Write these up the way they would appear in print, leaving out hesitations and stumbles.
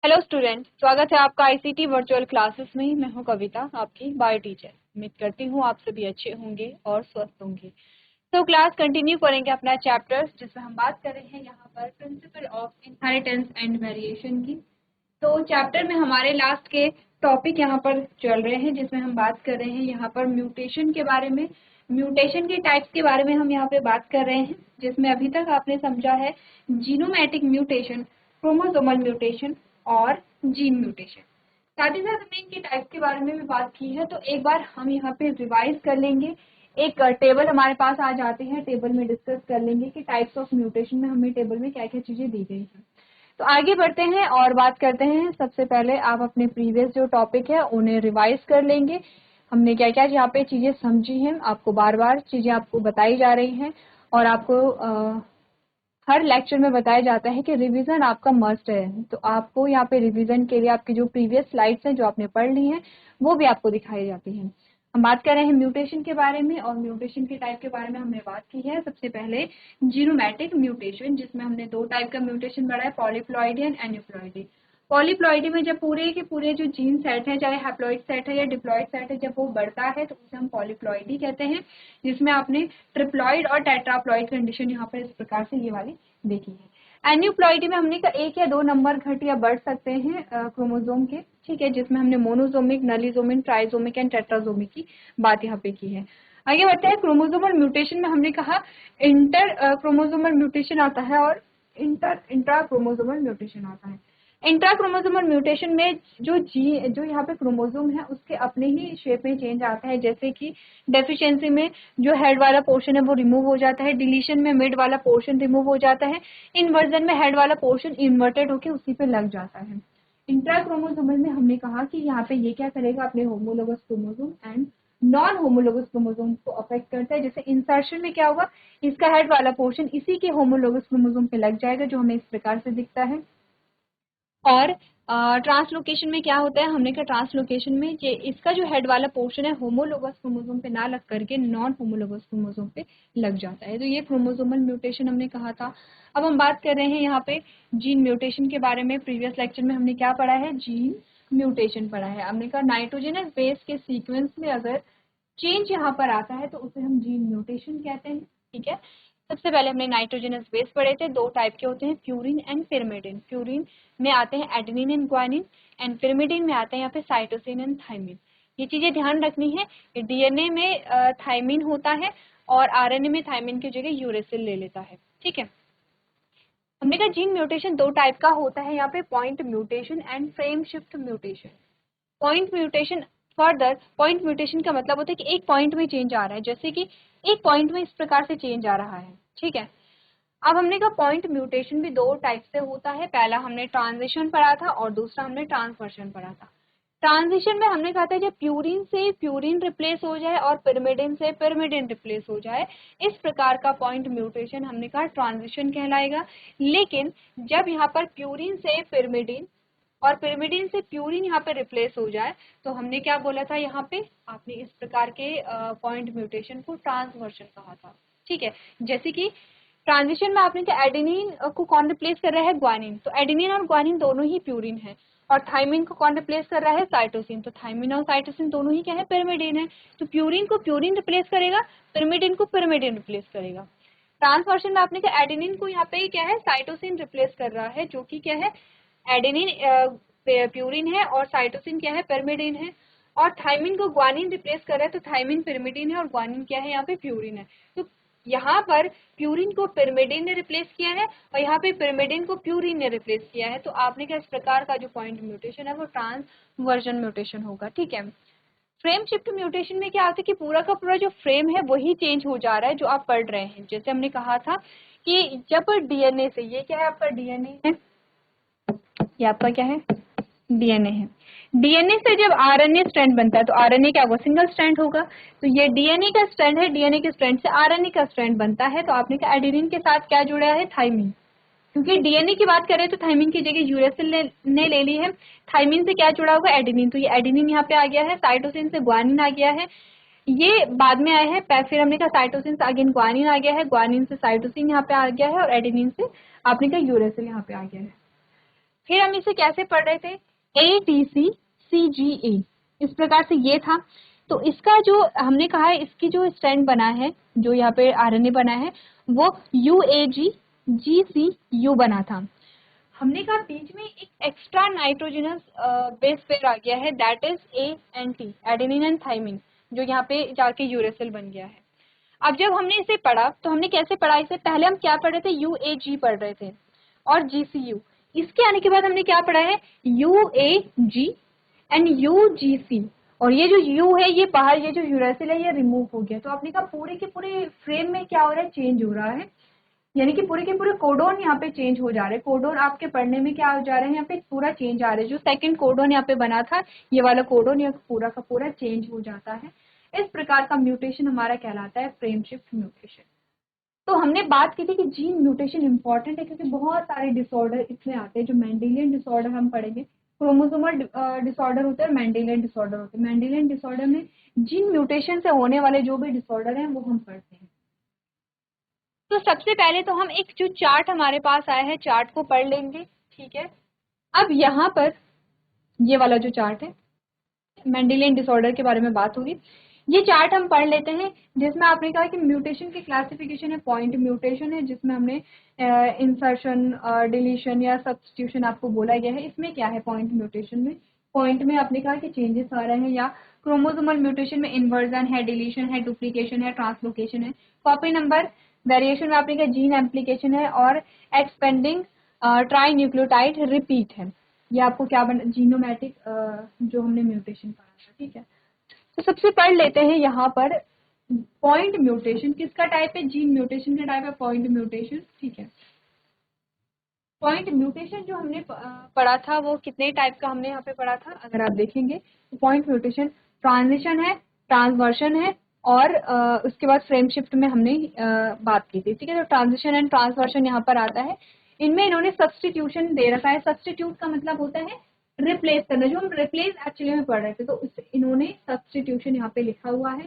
Hello student, स्वागत है आपका आईसीटी वर्चुअल क्लासेस में। मैं हूं कविता, आपकी बायो टीचर। उम्मीद करती हूं आप सभी अच्छे होंगे और स्वस्थ होंगे। तो क्लास कंटिन्यू करेंगे अपना चैप्टर, जिसमें हम बात कर रहे हैं यहाँ पर principle of inheritance and variation की। तो चैप्टर में हमारे लास्ट के टॉपिक यहाँ पर चल रहे हैं, जिसमें हम बात कर रहे हैं यहाँ पर म्यूटेशन के बारे में। म्यूटेशन के टाइप्स के बारे में हम यहाँ पे बात कर रहे हैं, जिसमें अभी तक आपने समझा है जीनोमैटिक म्यूटेशन, क्रोमोसोमल म्यूटेशन और जीन म्यूटेशन। साथ ही साथ हमने इनके टाइप के बारे में भी बात की है। तो एक बार हम यहाँ पे रिवाइज कर लेंगे। एक टेबल हमारे पास आ जाते हैं, टेबल में डिस्कस कर लेंगे कि टाइप्स ऑफ म्यूटेशन में हमें टेबल में क्या क्या चीजें दी गई हैं। तो आगे बढ़ते हैं और बात करते हैं। सबसे पहले आप अपने प्रीवियस जो टॉपिक है उन्हें रिवाइज कर लेंगे। हमने क्या क्या यहाँ पे चीजें समझी हैं, आपको बार बार चीजें आपको बताई जा रही हैं और आपको हर लेक्चर में बताया जाता है कि रिवीजन आपका मस्ट है। तो आपको यहाँ पे रिवीजन के लिए आपकी जो प्रीवियस स्लाइड्स हैं जो आपने पढ़ ली हैं वो भी आपको दिखाई जाती हैं। हम बात कर रहे हैं म्यूटेशन के बारे में, और म्यूटेशन के टाइप के बारे में हमने बात की है। सबसे पहले जीनोमैटिक म्यूटेशन, जिसमें हमने दो टाइप का म्यूटेशन पढ़ा है, पॉलीप्लॉइडी एंड एन्यूप्लॉइडी। पॉलीप्लॉइडी में जब पूरे के पूरे जो जीन सेट है, चाहे हैप्लॉइड सेट है या डिप्लॉइड सेट है, जब वो बढ़ता है तो उसे हम पॉलीप्लॉइडी कहते हैं। जिसमें आपने ट्रिप्लॉइड और टेट्राप्लॉइड कंडीशन यहाँ पर इस प्रकार से ये वाली देखी है। एन्यूप्लॉइडी में हमने कहा एक या दो नंबर घट या बढ़ सकते हैं क्रोमोसोम के, ठीक है, जिसमें हमने मोनोसोमिक, नलीसोमिक, ट्राइसोमिक एंड टेट्रासोमिक की बात यहाँ पे की है। आगे बढ़ते हैं। क्रोमोसोमल म्यूटेशन में हमने कहा इंटर क्रोमोसोमल म्यूटेशन आता है और इंट्रा क्रोमोसोमल म्यूटेशन आता है। इंट्रा क्रोमोसोमल म्यूटेशन में जो यहाँ पे क्रोमोसोम है उसके अपने ही शेप में चेंज आता है। जैसे कि डेफिशिएंसी में जो हेड वाला पोर्शन है वो रिमूव हो जाता है, डिलीशन में मिड वाला पोर्शन रिमूव हो जाता है, इन्वर्जन में हेड वाला पोर्शन इन्वर्टेड होकर उसी पे लग जाता है। इंट्रा क्रोमोसोमल में हमने कहा कि यहाँ पे ये क्या करेगा, अपने homologous chromosome and non homologous chromosome को अफेक्ट करता है। जैसे इंसर्शन में क्या होगा, इसका हेड वाला पोर्शन इसी के होमोलोगस क्रोमोसोम पे लग जाएगा, जो हमें इस प्रकार से दिखता है। और ट्रांसलोकेशन में क्या होता है, हमने कहा ट्रांसलोकेशन में ये इसका जो हेड वाला पोर्शन है होमोलोगस क्रोमोसोम पे ना लग करके नॉन होमोलोगस क्रोमोसोम पे लग जाता है। तो ये क्रोमोसोमल म्यूटेशन हमने कहा था। अब हम बात कर रहे हैं यहाँ पे जीन म्यूटेशन के बारे में। प्रीवियस लेक्चर में हमने क्या पढ़ा है, जीन म्यूटेशन पढ़ा है। हमने कहा नाइट्रोजनस बेस के सीक्वेंस में अगर चेंज यहाँ पर आता है तो उसे हम जीन म्यूटेशन कहते हैं, ठीक है। सबसे पहले हमने नाइट्रोजनस बेस पढ़े थे, दो टाइप के होते हैं, प्यूरिन एंड पिरिमिडिन। प्यूरिन में आते हैं adenine and guanine, and pyrimidine में आते हैं यहाँ पे साइटोसिन एंड थाइमिन। ये चीजें ध्यान रखनी है। डीएनए में थाइमिन होता है और आरएनए में थाइमिन की जगह यूरेसिल ले लेता है, ठीक है। हमने कहा जीन म्यूटेशन दो टाइप का होता है यहाँ पे, point mutation and frame shift mutation. Point mutation, further point mutation का मतलब होता है कि एक पॉइंट में चेंज आ रहा है, जैसे कि एक पॉइंट में इस प्रकार से चेंज आ रहा है, ठीक है। अब हमने कहा पॉइंट म्यूटेशन भी दो टाइप से होता है। पहला हमने ट्रांजिशन पढ़ा था और दूसरा हमने ट्रांसवर्शन पढ़ा था। ट्रांजिशन में हमने कहा था जब प्यूरिन से प्यूरिन रिप्लेस हो जाए और पिरिमिडिन से पिरिमिडिन रिप्लेस हो जाए, इस प्रकार का पॉइंट म्यूटेशन हमने कहा ट्रांजिशन कहलाएगा। लेकिन जब यहाँ पर प्यूरिन से पिरिमिडिन और पिरिमिडिन से प्यूरिन यहाँ पे रिप्लेस हो जाए तो हमने क्या बोला था, यहाँ पे आपने इस प्रकार के पॉइंट म्यूटेशन को ट्रांसवर्शन कहा था, ठीक है। जैसे कि ट्रांजिशन में आपने कहा एडेनिन को कौन रिप्लेस कर रहा है, ग्वानिन। तो एडेनिन और ग्वानिन दोनों ही प्यूरिन है। और थाइमिन को कौन रिप्लेस कर रहा है, साइटोसिन। तो थाइमिन और साइटोसिन दोनों ही क्या है, पिरिमिडिन है। तो प्यूरिन को प्यूरिन रिप्लेस करेगा, पिरिमिडिन को पिरिमिडिन रिप्लेस करेगा। ट्रांसवर्शन में आपने कहा एडेनिन को यहाँ पे क्या है, साइटोसिन रिप्लेस कर रहा है, जो कि क्या है, एडेनिन प्यूरिन है और साइटोसिन क्या है, पिरिमिडिन है। और थाइमिन को ग्वानिन रिप्लेस कर रहा है, तो थाइमिन पिरिमिडिन है और ग्वानिन क्या है, यहाँ पे प्यूरिन है। तो यहाँ पर प्यूरिन को पिरिमिडिन ने रिप्लेस किया है और यहाँ पे पिरिमिडिन को प्यूरिन ने रिप्लेस किया है। तो आपने क्या, इस प्रकार का जो पॉइंट म्यूटेशन है वो ट्रांसवर्जन म्यूटेशन होगा, ठीक है। फ्रेम शिफ्ट म्यूटेशन में क्या होता है कि पूरा का पूरा जो फ्रेम है वही चेंज हो जा रहा है जो आप पढ़ रहे हैं। जैसे हमने कहा था कि जब डीएनए से, ये क्या है आपका डीएनए है, ये आपका क्या है, डीएनए है। डीएनए से जब आरएनए स्ट्रैंड बनता है तो आरएनए क्या होगा, सिंगल स्ट्रैंड होगा। तो ये डीएनए का स्ट्रैंड है, डीएनए के स्ट्रैंड से आरएनए का स्ट्रैंड बनता है। तो आपने कहा एडेनिन के साथ क्या जुड़ा है, थाइमिन। क्योंकि डीएनए की बात करें तो थाइमिन की जगह यूरेसिल ने ले ली है। थाइमिन से क्या जुड़ा होगा, एडेनिन। तो ये एडेनिन यहाँ पे आ गया है। साइटोसिन से ग्वानिन आ गया है, ये बाद में आया है। फिर हमने कहा साइटोसिन से अगेन ग्वानिन आ गया है, ग्वानिन से साइटोसिन यहाँ पे आ गया है और एडेनिन से आपने कहा यूरेसिल यहाँ पे आ गया है। फिर हम इसे कैसे पढ़ रहे थे, ATCCGA, इस प्रकार से ये था। तो इसका जो हमने कहा है, इसकी जो स्ट्रैंड बना है, जो यहाँ पे RNA बना है, वो UAG-GCU बना था। हमने कहा बीच में एक एक्स्ट्रा नाइट्रोजनस बेस पेयर आ गया है, that is ANT, adenine and thymine, जो यहाँ पे जाके यूरेसिल बन गया है। अब जब हमने इसे पढ़ा तो हमने कैसे पढ़ा इसे, पहले हम क्या पढ़ रहे थे, UAG पढ़ रहे थे और GCU। इसके आने के बाद हमने क्या पढ़ा है, UAG एंड UGC, और ये जो U है ये बाहर, ये जो यूरेसिल है ये रिमूव हो गया। तो आपने कहा पूरे के पूरे फ्रेम में क्या हो रहा है, चेंज हो रहा है, यानी कि पूरे के पूरे कोडोन यहाँ पे चेंज हो जा रहे हैं। कोडोन आपके पढ़ने में क्या हो जा रहे हैं, यहाँ पे पूरा चेंज आ रहा है। जो सेकंड कोडोन यहाँ पे बना था, ये वाला कोडोन ये पूरा का पूरा चेंज हो जाता है। इस प्रकार का म्यूटेशन हमारा कहलाता है फ्रेम शिफ्ट म्यूटेशन। तो हमने बात की थी कि जीन म्यूटेशन इंपॉर्टेंट है, क्योंकि बहुत सारे डिसऑर्डर इसमें आते हैं। जो मेंडेलियन डिसऑर्डर हम पढ़ेंगे, क्रोमोसोमल डिसऑर्डर होते हैं और मेंडेलियन डिसऑर्डर होते हैं। मेंडेलियन डिसऑर्डर में जीन म्यूटेशन से होने वाले जो भी डिसऑर्डर हैं वो हम पढ़ते हैं। तो सबसे पहले तो हम एक जो चार्ट हमारे पास आया है, चार्ट को पढ़ लेंगे, ठीक है। अब यहाँ पर ये वाला जो चार्ट है, मेंडेलियन डिसऑर्डर के बारे में बात होगी। ये चार्ट हम पढ़ लेते हैं, जिसमें आपने कहा कि म्यूटेशन की क्लासिफिकेशन है, पॉइंट म्यूटेशन है, जिसमें हमने इंसर्शन, डिलीशन या सब्स्टिट्यूशन आपको बोला गया है। इसमें क्या है पॉइंट म्यूटेशन में, पॉइंट में आपने कहा कि चेंजेस आ रहे हैं, या क्रोमोसोमल म्यूटेशन में इन्वर्जन है, डिलीशन है, डुप्लीकेशन है, ट्रांसलोकेशन है। कॉपी नंबर वेरिएशन में आपने कहा जीन एम्प्लीकेशन है, और एक्सपेंडिंग ट्राई न्यूक्लियोटाइड रिपीट है। ये आपको क्या बना, जीनोमैटिक जो हमने म्यूटेशन पढ़ा था, ठीक है। तो सबसे पढ़ लेते हैं यहाँ पर पॉइंट म्यूटेशन किसका टाइप है, जीन म्यूटेशन का टाइप है पॉइंट म्यूटेशन, ठीक है। पॉइंट म्यूटेशन जो हमने पढ़ा था वो कितने टाइप का हमने यहाँ पे पढ़ा था, अगर आप देखेंगे तो पॉइंट म्यूटेशन ट्रांजिशन है, ट्रांसवर्शन है, और उसके बाद फ्रेम शिफ्ट में हमने बात की थी, ठीक है। तो ट्रांजिशन एंड ट्रांसवर्शन यहाँ पर आता है। इनमें इन्होंने सब्स्टिट्यूशन दे रखा है। सब्स्टिट्यूट का मतलब होता है रिप्लेस करना, जो हम रिप्लेस एक्चुअली में पढ़ रहे थे, तो इन्होंने सब्स्टिट्यूशन यहाँ पे लिखा हुआ है,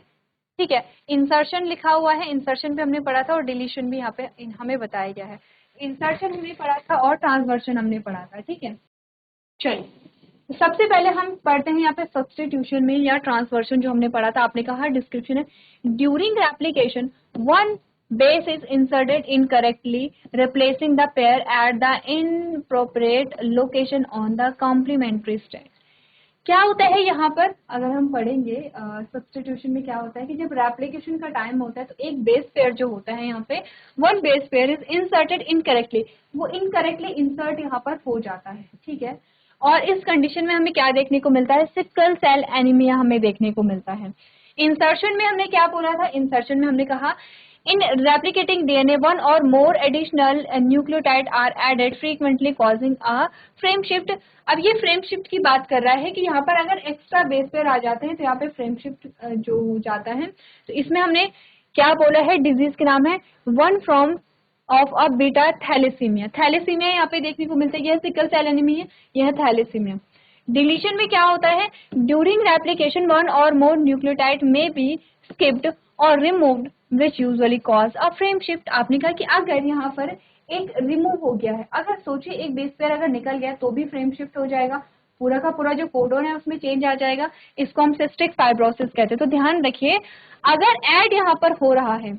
ठीक है। इंसर्शन लिखा हुआ है, इंसर्शन भी हमने पढ़ा था, और डिलीशन भी यहाँ पे हमें बताया गया है। इंसर्शन हमने पढ़ा था और ट्रांसवर्शन हमने पढ़ा था, ठीक है। चलिए सबसे पहले हम पढ़ते हैं यहाँ पे सब्स्टिट्यूशन में या ट्रांसवर्शन जो हमने पढ़ा था। आपने कहा डिस्क्रिप्शन है, during application one base is inserted incorrectly, replacing the pair at the inappropriate location on the complementary strand. क्या होता है यहाँ पर, अगर हम पढ़ेंगे सब्स्टिट्यूशन में क्या होता है कि जब रेप्लिकेशन का टाइम होता है तो एक बेस पेयर जो होता है यहाँ पे, one base pair is inserted incorrectly, वो इनकरेक्टली इंसर्ट यहाँ पर हो जाता है, ठीक है। और इस कंडीशन में हमें क्या देखने को मिलता है, सिकल सेल एनीमिया हमें देखने को मिलता है। इंसर्शन में हमने क्या बोला था, इंसर्शन में हमने कहा in replicating DNA one or more additional nucleotide are added frequently causing a frame shift। अब ये फ्रेम शिफ्ट की बात कर रहा है कि यहाँ पर अगर एक्स्ट्रा बेस पेयर आ जाते हैं तो यहाँ पे फ्रेम शिफ्ट जो जाता है। तो इसमें हमने क्या बोला है, डिजीज के नाम है one from of a beta thalassemia. Thalassemia यहाँ पे देखने को मिलता है, यह सिकल सेल एनीमिया है, यह थैलेसीमिया। डिलीशन में क्या होता है, ड्यूरिंग रेप्लिकेशन वन और मोर न्यूक्लियोटाइड में बी स्किप्ड और removed which usually cause a frame shift. आपने कहा कि अगर यहाँ पर एक रिमूव हो गया है, अगर सोचिए एक बेस पेयर अगर निकल गया तो भी फ्रेम शिफ्ट हो जाएगा, पूरा का पूरा जो कोडोन है उसमें चेंज आ जाएगा। इसको हम सिस्टिक फाइब्रोसिस कहते हैं। तो ध्यान रखिए, अगर ऐड यहाँ पर हो रहा है,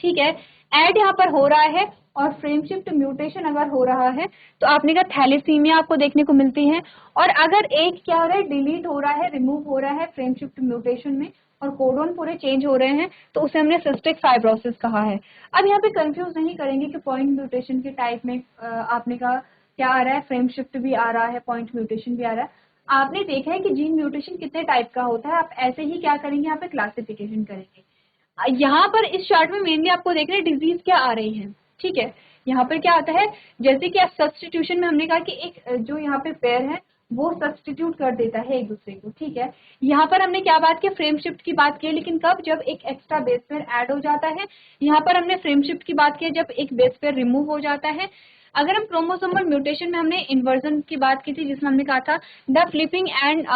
ठीक है, ऐड यहाँ पर हो रहा है और फ्रेम शिफ्ट म्यूटेशन अगर हो रहा है तो आपने कहा थैलेसीमिया आपको देखने को मिलती है। और अगर एक क्या हो रहा है, डिलीट हो रहा है, रिमूव हो रहा है फ्रेम शिफ्ट म्यूटेशन में, और कोडोन पूरे चेंज हो रहे हैं, तो उसे हमने सिस्टिक फाइब्रोसिस कहा है। अब यहाँ पे कंफ्यूज नहीं करेंगे कि पॉइंट म्यूटेशन के टाइप में आपने कहा क्या आ रहा है, फ्रेम शिफ्ट भी आ रहा है, पॉइंट म्यूटेशन भी आ रहा है। आपने देखा है कि जीन म्यूटेशन कितने टाइप का होता है, आप ऐसे ही क्या करेंगे, यहाँ पे क्लासिफिकेशन करेंगे। यहाँ पर इस चार्ट में मेनली आपको देख रहे हैं डिजीज क्या आ रही है, ठीक है। यहाँ पर क्या आता है, जैसे कि सब्स्टिट्यूशन में हमने कहा कि एक जो यहाँ पे पेयर है वो सब्स्टिट्यूट कर देता है एक दूसरे को, ठीक है। यहाँ पर हमने क्या बात की, फ्रेम शिफ्ट की बात की, लेकिन कब, जब एक एक्स्ट्रा बेस पेयर ऐड हो जाता है। यहाँ पर हमने फ्रेम शिफ्ट की बात की जब एक बेस पेयर रिमूव हो जाता है। अगर हम क्रोमोसोमल म्यूटेशन में हमने इन्वर्जन की बात की थी, जिसमें हमने कहा था the flipping and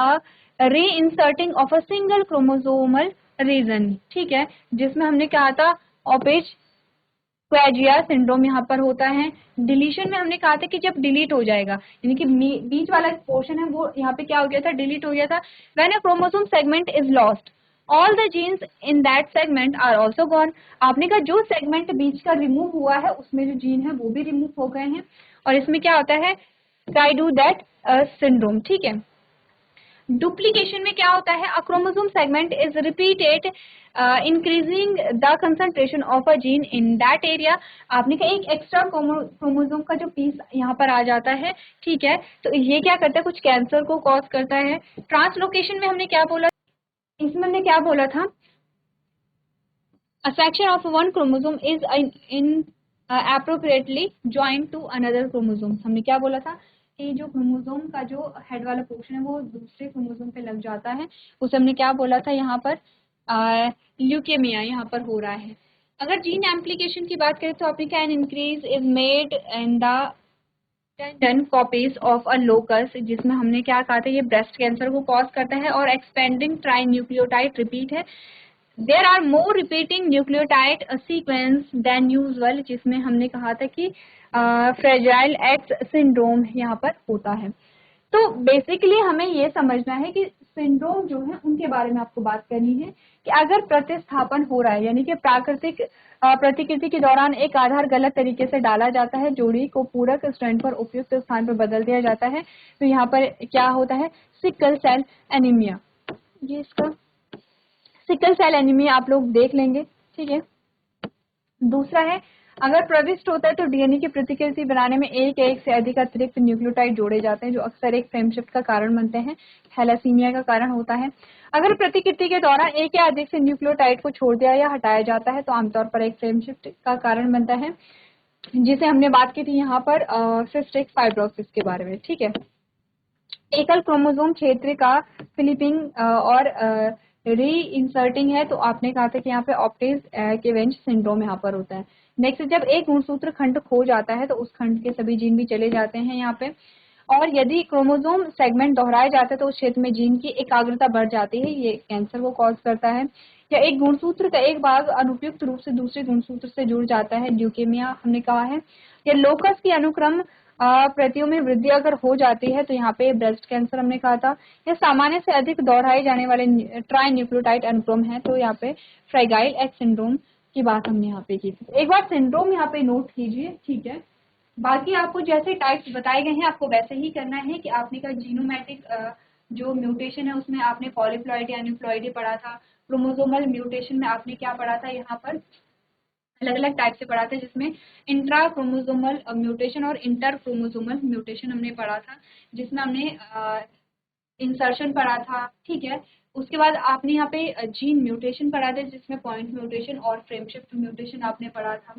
reinserting of a single chromosomal region, ठीक है, जिसमें हमने कहा था ऑपेज क्वेजिया सिंड्रोम यहाँ पर होता है। डिलीशन में हमने कहा था कि जब डिलीट हो जाएगा, यानी कि बीच वाला पोर्शन है वो यहाँ पे क्या हो गया था, डिलीट हो गया था। When a chromosome segment is lost all the genes in that segment are also gone. आपने कहा जो सेगमेंट बीच का रिमूव हुआ है उसमें जो जीन है वो भी रिमूव हो गए हैं, और इसमें क्या होता है, काइडू दैट सिंड्रोम। ठीक है। डुप्लीकेशन में क्या होता है, अ chromosome segment is repeated increasing the concentration of a gene in that area. आपने कहा एक एक्स्ट्रा क्रोमोसोम का जो पीस यहाँ पर आ जाता है, ठीक है, तो ये क्या करता है, कुछ कैंसर को कॉज करता है। ट्रांसलोकेशन में हमने क्या बोला, इसमें हमने क्या बोला था, a section of one chromosome is in appropriately joined to another chromosome। हमने क्या बोला था कि जो क्रोमोसोम का जो हेड वाला पोर्शन है वो दूसरे क्रोमोसोम पे लग जाता है, उसे हमने क्या बोला था, यहाँ पर ल्यूकेमिया यहाँ पर हो रहा है। अगर जीन एम्प्लीकेशन की बात करें तो आपने क्या, an increase is made in the 10 copies of a locus, जिसमें हमने क्या कहा था, ये ब्रेस्ट कैंसर को कॉज करता है, और एक्सपेंडिंग ट्राई न्यूक्लियोटाइड रिपीट है। There are more repeating nucleotide sequence than usual, जिसमें हमने कहा था कि फ्रेजाइल एक्स सिंड्रोम यहाँ पर होता है। तो बेसिकली हमें ये समझना है कि सिंड्रोम जो है उनके बारे में आपको बात करनी है कि अगर प्रतिस्थापन हो रहा है, यानी कि प्राकृतिक प्रतिकृति के दौरान एक आधार गलत तरीके से डाला जाता है, जोड़ी को पूरक स्ट्रैंड पर उपयुक्त स्थान पर बदल दिया जाता है, तो यहाँ पर क्या होता है, सिकल सेल एनीमिया। ये इसका सिकल सेल एनीमिया आप लोग देख लेंगे। ठीक है। दूसरा है, अगर प्रविष्ट होता है तो डीएनए की प्रतिकृति बनाने में एक से अधिक अतिरिक्त न्यूक्लियोटाइड जोड़े जाते हैं, जो अक्सर एक फ्रेम शिफ्ट का कारण बनते हैं, थैलेसीमिया का कारण होता है। अगर प्रतिकृति के दौरान एक या अधिक से न्यूक्लियोटाइड को छोड़ दिया या हटाया जाता है तो आमतौर पर एक फ्रेम शिफ्ट का कारण बनता है, जिसे हमने बात की थी यहाँ पर सिस्टिक फाइब्रोसिस के बारे में। ठीक है। एकल क्रोमोसोम क्षेत्र का फिलिपिंग और री इंसर्टिंग है, तो आपने कहा था कि यहाँ पे ऑप्टिज केवेंज सिंड्रोम यहाँ पर होता है। नेक्स्ट, जब एक गुणसूत्र खंड खो जाता है तो उस खंड के सभी जीन भी चले जाते हैं यहाँ पे, और यदि क्रोमोसोम सेगमेंट दोहराए जाते हैं तो उस क्षेत्र में जीन की एकाग्रता बढ़ जाती है, ये कैंसर को कॉज करता है। या एक गुणसूत्र का एक भाग अनुपयुक्त रूप से दूसरे गुणसूत्र से जुड़ जाता है, ल्यूकेमिया हमने कहा है। या लोकस की अनुक्रम प्रतियों में वृद्धि अगर हो जाती है तो यहाँ पे ब्रेस्ट कैंसर हमने कहा था। या सामान्य से अधिक दोहराए जाने वाले ट्राई न्यूक्लियोटाइड अनुक्रम है, तो यहाँ पे फ्रेगाइल एक्स सिंड्रोम की बात हमने यहाँ पे की थी। एक बार सिंड्रोम यहाँ पे नोट कीजिए। ठीक है। बाकी आपको जैसे टाइप्स बताए गए हैं आपको वैसे ही करना है कि आपने का जीनोमैटिक जो म्यूटेशन है उसमें आपने पॉलीप्लॉइड या एन्यूप्लॉइड पढ़ा था। क्रोमोसोमल म्यूटेशन में आपने क्या पढ़ा था, यहाँ पर अलग अलग टाइप से पढ़ा था, जिसमें इंट्रा क्रोमोसोमल म्यूटेशन और इंटर क्रोमोसोमल म्यूटेशन हमने पढ़ा था, जिसमें हमने इंसर्शन पढ़ा था। ठीक है। उसके बाद आपने यहाँ पे जीन म्यूटेशन पढ़ा था, जिसमें पॉइंट म्यूटेशन और फ्रेम शिफ्ट म्यूटेशन आपने पढ़ा था।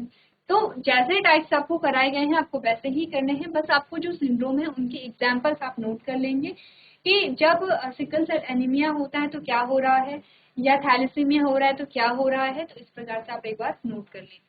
तो जैसे टाइप्स आपको कराए गए हैं आपको वैसे ही करने हैं, बस आपको जो सिंड्रोम है उनके एग्जाम्पल्स आप नोट कर लेंगे कि जब सिकल सेल एनीमिया होता है तो क्या हो रहा है, या थैलेसीमिया हो रहा है तो क्या हो रहा है, तो इस प्रकार से आप एक बार नोट कर लें।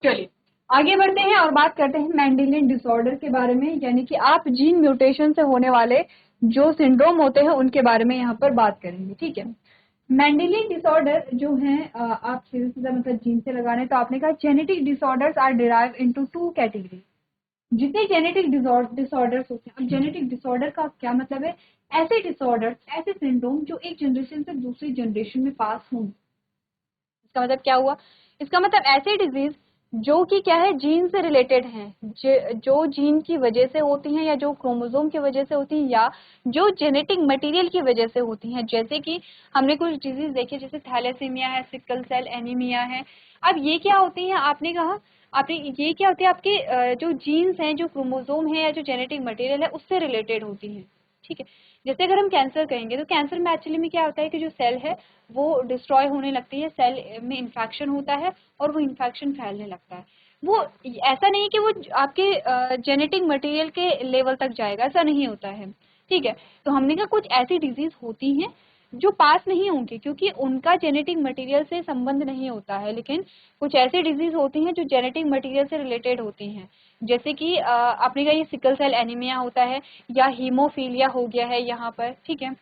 चलिए आगे बढ़ते हैं और बात करते हैं मेंडेलियन डिसऑर्डर के बारे में, यानी कि आप जीन म्यूटेशन से होने वाले जो सिंड्रोम होते हैं उनके बारे में यहाँ पर बात करेंगे। ठीक है। मेंडेलियन डिसऑर्डर जो है आप सीधे सीधा मतलब जीन से लगाने, तो आपने कहा genetic disorders are derive into 2 category. जितने जेनेटिक डिसऑर्डर्स होते हैं, अब जेनेटिक डिसऑर्डर का क्या मतलब है, ऐसे डिसऑर्डर, ऐसे सिंड्रोम जो एक जनरेशन से दूसरी जनरेशन में पास हों। इसका मतलब क्या हुआ, इसका मतलब ऐसे डिजीज जो कि क्या है, जीन से रिलेटेड हैं, जो जीन की वजह से होती हैं या जो क्रोमोसोम की वजह से होती हैं या जो जेनेटिक मटेरियल की वजह से होती हैं। जैसे कि हमने कुछ डिजीज देखी, जैसे थैलेसीमिया है, सिकल सेल एनीमिया है। अब ये क्या होती है, आपने कहा आपने ये क्या होती है, आपके जो जीन्स हैं, जो क्रोमोसोम है या जो जेनेटिक मटेरियल है उससे रिलेटेड होती हैं। ठीक है। जैसे अगर हम कैंसर कहेंगे तो कैंसर में एक्चुअली में क्या होता है कि जो सेल है वो डिस्ट्रॉय होने लगती है, सेल में इन्फेक्शन होता है और वो इन्फेक्शन फैलने लगता है। वो ऐसा नहीं कि वो आपके जेनेटिक मटेरियल के लेवल तक जाएगा, ऐसा नहीं होता है। ठीक है। तो हमने कहा कुछ ऐसी डिजीज होती हैं जो पास नहीं होंगे क्योंकि उनका जेनेटिक मटेरियल से संबंध नहीं होता है, लेकिन कुछ ऐसी डिजीज होती हैं जो जेनेटिक मटेरियल से रिलेटेड होती हैं, जैसे कि आपने कहा ये सिकल सेल एनीमिया होता है या हीमोफीलिया हो गया है यहाँ पर, ठीक है।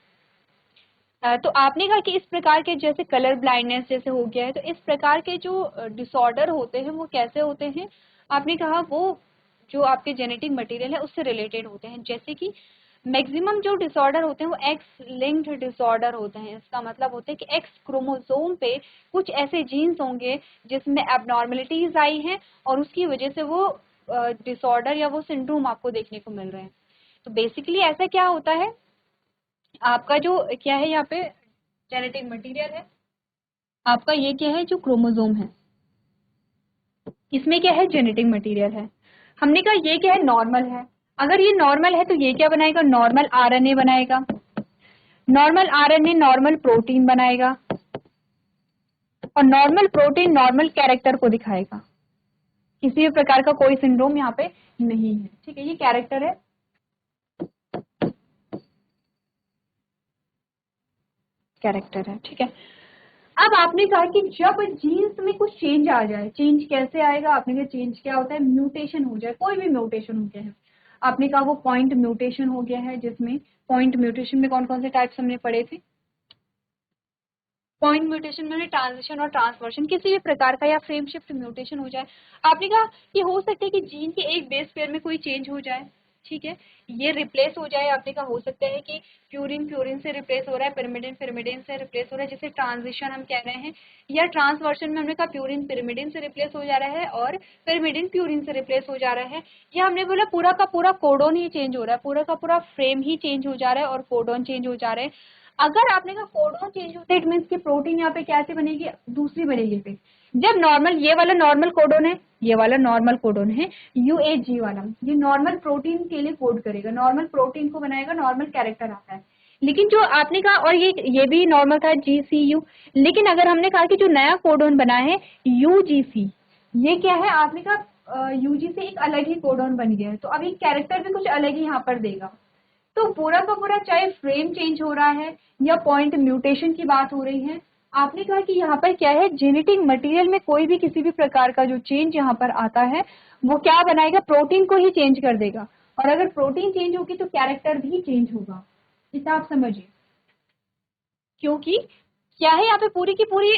तो आपने कहा कि इस प्रकार के जैसे कलर ब्लाइंडनेस जैसे हो गया है, तो इस प्रकार के जो डिसऑर्डर होते हैं वो कैसे होते हैं, आपने कहा वो जो आपके जेनेटिक मटेरियल है उससे रिलेटेड होते हैं। जैसे कि मैक्सिमम जो डिसऑर्डर होते हैं वो एक्स लिंक्ड डिसऑर्डर होते हैं। इसका मतलब होता है कि एक्स क्रोमोसोम पे कुछ ऐसे जीन्स होंगे जिसमें एबनॉर्मलिटीज आई हैं और उसकी वजह से वो डिसऑर्डर या वो सिंड्रोम आपको देखने को मिल रहे हैं। तो बेसिकली ऐसा क्या होता है, आपका जो क्या है यहाँ पे जेनेटिक मटेरियल है, आपका ये क्या है जो क्रोमोसोम है, इसमें क्या है जेनेटिक मटेरियल है। हमने कहा ये क्या है नॉर्मल है, अगर ये नॉर्मल है तो ये क्या बनाएगा, नॉर्मल आरएनए बनाएगा, नॉर्मल आरएनए नॉर्मल प्रोटीन बनाएगा और नॉर्मल प्रोटीन नॉर्मल कैरेक्टर को दिखाएगा, किसी भी प्रकार का कोई सिंड्रोम यहाँ पे नहीं है, ठीक है। ये कैरेक्टर है, कैरेक्टर है, ठीक है। अब आपने कहा कि जब जीन्स में कुछ चेंज आ जाए, चेंज कैसे आएगा, आपने कहा चेंज क्या होता है, म्यूटेशन हो जाए, कोई भी म्यूटेशन हो गया है, आपने कहा वो पॉइंट म्यूटेशन हो गया है, जिसमें पॉइंट म्यूटेशन में कौन कौन से टाइप्स हमने पढ़े थे, पॉइंट म्यूटेशन में ट्रांजिशन और ट्रांसवर्शन, किसी भी प्रकार का या फ्रेम शिफ्ट म्यूटेशन हो जाए। आपने कहा कि हो सकता है कि जीन के एक बेस पेयर में कोई चेंज हो जाए, ठीक है, ये रिप्लेस हो जाए। आपने कहा हो सकता है कि प्यूरिन प्यूरिन से रिप्लेस हो रहा है, पिरिमिडिन पिरिमिडिन से रिप्लेस हो रहा है, जिसे ट्रांजिशन हम कह रहे हैं, या ट्रांसवर्शन में हमने कहा प्यूरिन पिरिमिडिन से रिप्लेस हो जा रहा है और पिरिमिडिन प्यूरिन से रिप्लेस हो जा रहा है, या हमने बोला पूरा का पूरा कोडोन ही चेंज हो रहा है, पूरा का पूरा फ्रेम ही चेंज हो जा रहा है और कोडोन चेंज हो जा रहे हैं। अगर आपने कहा कोडोन चेंज होता है, इट मीन्स की प्रोटीन यहाँ पे कैसे बनेगी, दूसरी बनेगी। फिर जब नॉर्मल, ये वाला नॉर्मल कोडोन है, ये वाला नॉर्मल कोडोन है, यूएजी वाला, ये नॉर्मल प्रोटीन के लिए कोड करेगा, नॉर्मल प्रोटीन को बनाएगा, नॉर्मल कैरेक्टर आता है। लेकिन जो आपने कहा, और ये भी नॉर्मल था जीसीयू, लेकिन अगर हमने कहा कि जो नया कोडोन बना है यूजीसी, ये क्या है, आपने कहा यूजी से एक अलग ही कोडोन बन गया है, तो अभी कैरेक्टर भी कुछ अलग ही यहाँ पर देगा। तो पूरा का पूरा चाहे फ्रेम चेंज हो रहा है या पॉइंट म्यूटेशन की बात हो रही है, आपने कहा कि यहाँ पर क्या है, जेनेटिक मटेरियल में कोई भी किसी भी प्रकार का जो चेंज यहाँ पर आता है वो क्या बनाएगा, प्रोटीन को ही चेंज कर देगा, और अगर प्रोटीन चेंज होगी तो कैरेक्टर भी चेंज होगा। इतना आप समझिए, क्योंकि क्या है यहाँ पे पूरी की पूरी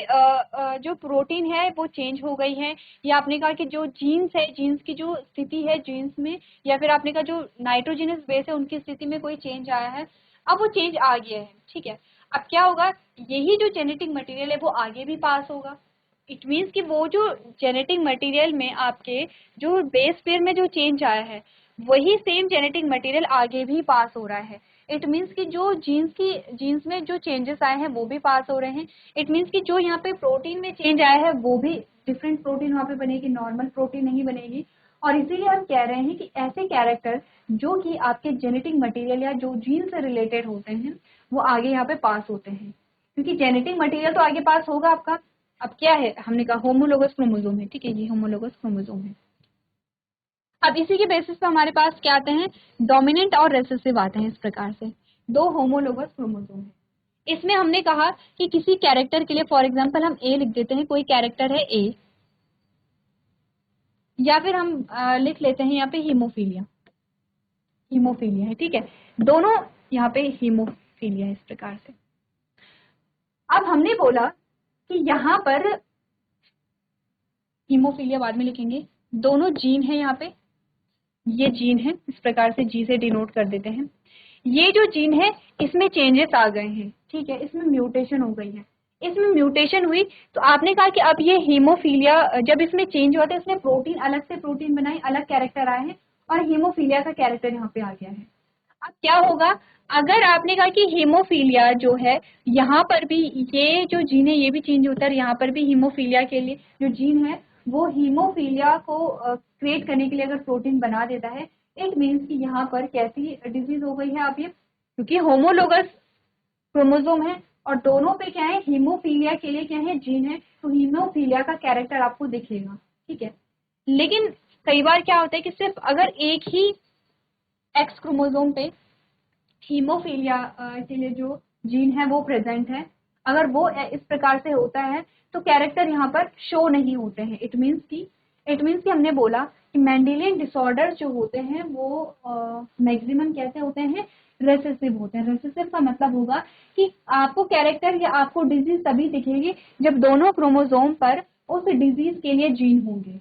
जो प्रोटीन है वो चेंज हो गई है, या आपने कहा कि जो जीन्स है, जीन्स की जो स्थिति है जीन्स में, या फिर आपने कहा जो नाइट्रोजनस बेस है उनकी स्थिति में कोई चेंज आया है, अब वो चेंज आ गया है, ठीक है। अब क्या होगा, यही जो जेनेटिक मटेरियल है वो आगे भी पास होगा। इट मीन्स कि वो जो जेनेटिक मटेरियल में आपके जो बेस पेयर में जो चेंज आया है वही सेम जेनेटिक मटेरियल आगे भी पास हो रहा है। इट मीन्स कि जो जीन्स में जो चेंजेस आए हैं वो भी पास हो रहे हैं। इट मीन्स कि जो यहाँ पे प्रोटीन में चेंज आया है वो भी डिफरेंट प्रोटीन वहाँ पे बनेगी, नॉर्मल प्रोटीन नहीं बनेगी। और इसीलिए हम कह रहे हैं कि ऐसे कैरेक्टर जो कि आपके जेनेटिक मटेरियल या जो जीन से रिलेटेड होते हैं वो आगे यहाँ पे पास होते हैं, क्योंकि जेनेटिक मटेरियल तो आगे पास होगा आपका। अब क्या है, हमने कहा होमोलोगस क्रोमोसोम है, ठीक है, ये होमोलोगस क्रोमोसोम है। अब इसी के बेसिस पे हमारे पास क्या आते हैं, डोमिनेंट और रेसेसिव आते हैं। इस प्रकार से दो होमोलोगस क्रोमोसोम है। इसमें हमने कहा कि किसी कैरेक्टर के लिए, फॉर एग्जांपल हम ए लिख देते हैं, कोई कैरेक्टर है ए, या फिर हम लिख लेते हैं यहाँ पे हीमोफीलिया, हीमोफीलिया है, ठीक है, दोनों यहाँ पे हीमोफीलिया है इस प्रकार से। अब हमने बोला कि यहाँ पर हीमोफीलिया बाद में लिखेंगे, दोनों जीन है, यहाँ पे ये जीन है, इस प्रकार से जी से डिनोट कर देते हैं। ये जो जीन है इसमें चेंजेस आ गए हैं, ठीक है, इसमें म्यूटेशन हो गई है, इसमें म्यूटेशन हुई तो आपने कहा कि अब ये हीमोफीलिया जब इसमें चेंज हुआ तो इसने प्रोटीन, अलग से प्रोटीन बनाई, अलग कैरेक्टर आए हैं और हीमोफीलिया का कैरेक्टर यहाँ पे आ गया है। अब क्या होगा, अगर आपने कहा कि हीमोफीलिया जो है यहाँ पर भी ये जो जीन है ये भी चेंज होता है, यहाँ पर भी हीमोफीलिया के लिए जो जीन है वो हीमोफीलिया को क्रिएट करने के लिए अगर प्रोटीन बना देता है, इट मीन्स कि यहाँ पर कैसी डिजीज हो गई है, आप ये क्योंकि होमोलोगस क्रोमोसोम है और दोनों पे क्या है, हीमोफीलिया के लिए क्या है, जीन है, तो हीमोफीलिया का कैरेक्टर आपको दिखेगा, ठीक है। लेकिन कई बार क्या होता है कि सिर्फ अगर एक ही एक्स क्रोमोसोम पे हीमोफीलिया के लिए जो जीन है वो प्रेजेंट है, अगर वो इस प्रकार से होता है तो कैरेक्टर यहाँ पर शो नहीं होते हैं। इट मीन्स कि हमने बोला कि मेंडेलियन डिसऑर्डर जो होते हैं वो मैक्सिमम कैसे होते हैं, रेसेसिव होते हैं। रेसेसिव का मतलब होगा कि आपको कैरेक्टर या आपको डिजीज तभी दिखेगी जब दोनों क्रोमोसोम पर उस डिजीज के लिए जीन होंगे।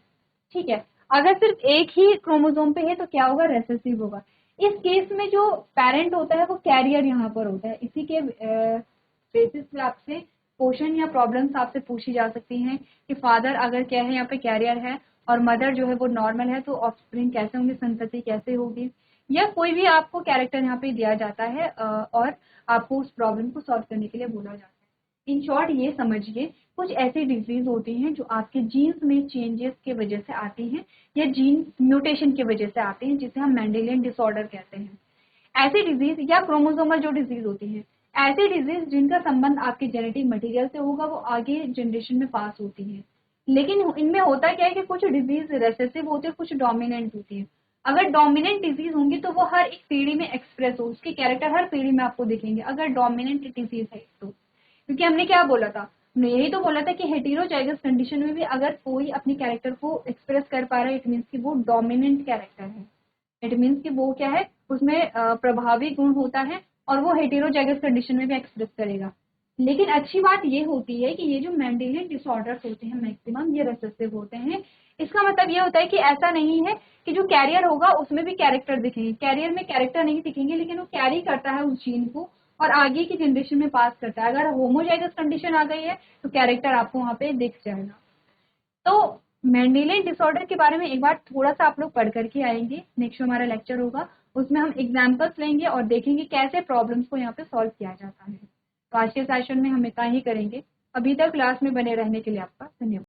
ठीक है, अगर सिर्फ एक ही क्रोमोसोम पे है तो क्या होगा, रेसेसिव होगा। इस केस में जो पेरेंट होता है वो कैरियर यहाँ पर होता है। इसी के बेसिस पे आपसे क्वेश्चन या प्रॉब्लम्स आपसे पूछी जा सकती हैं कि फादर अगर क्या है यहाँ पे कैरियर है और मदर जो है वो नॉर्मल है तो ऑफस्प्रिंग कैसे होंगे, संतति कैसे होगी, या कोई भी आपको कैरेक्टर यहाँ पे दिया जाता है और आपको उस प्रॉब्लम को सॉल्व करने के लिए बोला जाता है। इन शॉर्ट ये समझिए कुछ ऐसी डिजीज होती हैं जो आपके जीन्स में चेंजेस के वजह से आती हैं या जीन म्यूटेशन की वजह से आती हैं, जिसे हम मेंडेलियन डिसऑर्डर कहते हैं। ऐसी डिजीज या क्रोमोसोमल जो डिजीज होती है, ऐसी डिजीज जिनका संबंध आपके जेनेटिक मटेरियल से होगा वो आगे जनरेशन में पास होती है। लेकिन इनमें होता क्या है कि कुछ डिजीज रेसेसिव होती है, कुछ डोमिनेंट होती है। अगर डोमिनेंट डिजीज होंगी तो वो हर एक पीढ़ी में एक्सप्रेस हो, उसके कैरेक्टर हर पीढ़ी में आपको दिखेंगे अगर डोमिनेंट डिजीज है तो। क्योंकि हमने क्या बोला था, हमने यही तो बोला था कि हेटेरोजाइगस कंडीशन में भी अगर कोई अपने कैरेक्टर को एक्सप्रेस कर पा रहा है इट मीन्स कि वो डोमिनेंट कैरेक्टर है। इट मीन्स कि वो क्या है, उसमें प्रभावी गुण होता है और वो हेटेरोजाइगस कंडीशन में भी एक्सप्रेस करेगा। लेकिन अच्छी बात ये होती है कि ये जो मेंडेलियन डिसऑर्डर्स होते हैं मैक्सिमम ये रेसेसिव होते हैं। इसका मतलब ये होता है कि ऐसा नहीं है कि जो कैरियर होगा उसमें भी कैरेक्टर दिखेंगे, कैरियर में कैरेक्टर नहीं दिखेंगे लेकिन वो कैरी करता है उस जीन को और आगे की जनरेशन में पास करता है। अगर होमोजाइगस कंडीशन आ गई है तो कैरेक्टर आपको वहां पे दिख जाएगा। तो मेंडेलियन डिसऑर्डर के बारे में एक बार थोड़ा सा आप लोग पढ़ करके आएंगे, नेक्स्ट हमारा लेक्चर होगा उसमें हम एग्जाम्पल्स लेंगे और देखेंगे कैसे प्रॉब्लम्स को यहाँ पे सॉल्व किया जाता है। तो आज के सेशन में हम इतना ही करेंगे। अभी तक क्लास में बने रहने के लिए आपका धन्यवाद।